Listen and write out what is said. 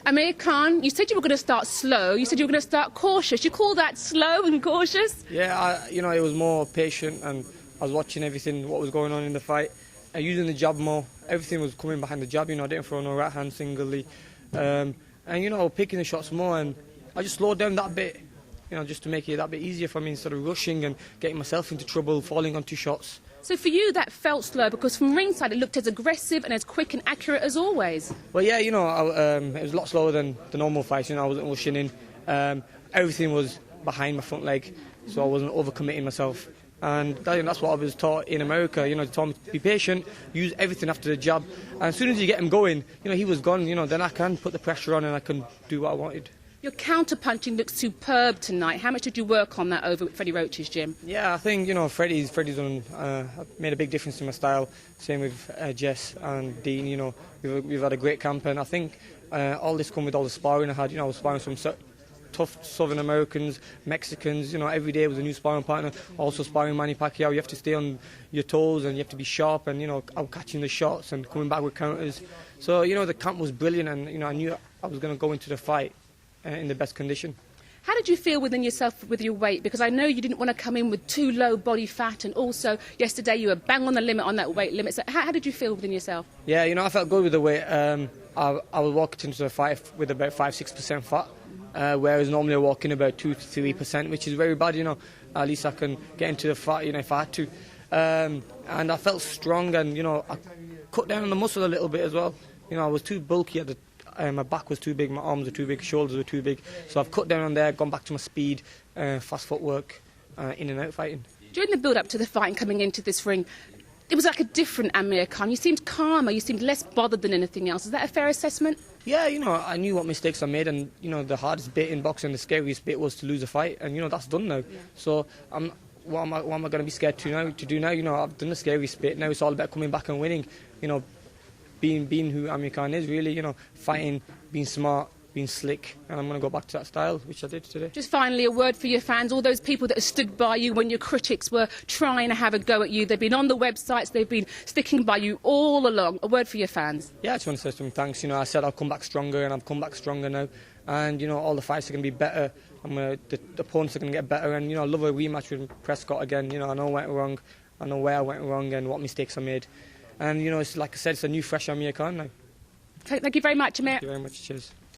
Amir Khan, you said you were going to start slow. You said you were going to start cautious. You call that slow and cautious? Yeah, it was more patient, and I was watching everything, what was going on in the fight, using the jab more. Everything was coming behind the jab, I didn't throw no right hand singly. And, picking the shots more, and I just slowed down that bit, just to make it that bit easier for me instead of rushing and getting myself into trouble, falling on two shots. So for you, that felt slow, because from ringside it looked as aggressive and as quick and accurate as always. Well, yeah, it was a lot slower than the normal fights. I wasn't rushing in. Everything was behind my front leg, so I wasn't overcommitting myself. And that's what I was taught in America. They taught me to be patient, use everything after the jab. And as soon as you get him going, he was gone. Then I can put the pressure on and I can do what I wanted. Your counter-punching looks superb tonight. How much did you work on that over at Freddie Roach's gym? Yeah, I think, Freddie's done, made a big difference in my style. Same with Jess and Dean, we've had a great camp, and I think all this come with all the sparring I had. I was sparring some tough Southern Americans, Mexicans, every day was a new sparring partner. Also sparring Manny Pacquiao, you have to stay on your toes and you have to be sharp, and, I'm catching the shots and coming back with counters. So, the camp was brilliant, and, I knew I was going to go into the fight in the best condition. How did you feel within yourself with your weight? Because I know you didn't want to come in with too low body fat, and also yesterday you were bang on the limit on that weight limit. So how did you feel within yourself? Yeah, I felt good with the weight. I was walking into the fight with about 5-6% fat, whereas normally I walk in about 2-3%, which is very bad. At least I can get into the fight, if I had to. And I felt strong, and I cut down on the muscle a little bit as well. I was too bulky at the my back was too big, my arms were too big, shoulders were too big. So I've cut down on there, gone back to my speed, fast footwork, in and out fighting. During the build-up to the fight and coming into this ring, it was like a different Amir Khan. You seemed calmer, you seemed less bothered than anything else. Is that a fair assessment? Yeah, I knew what mistakes I made, and, the hardest bit in boxing, the scariest bit was to lose a fight, and, that's done now. Yeah. So what am I going to be scared to do now? I've done the scariest bit. Now it's all about coming back and winning, being who Amir Khan is, really, fighting, being smart, being slick, and I'm going to go back to that style, which I did today. Just finally, a word for your fans, all those people that have stood by you when your critics were trying to have a go at you. They've been on the websites, they've been sticking by you all along. A word for your fans. Yeah, I just want to say to them thanks. I said I'll come back stronger, and I've come back stronger now. And, all the fights are going to be better. The opponents are going to get better, and, I love a rematch with Prescott again. I know I went wrong, I know where I went wrong and what mistakes I made. And, it's like I said, it's a new, fresh Amir Khan now. Thank you very much, Amir. Thank you very much. Cheers.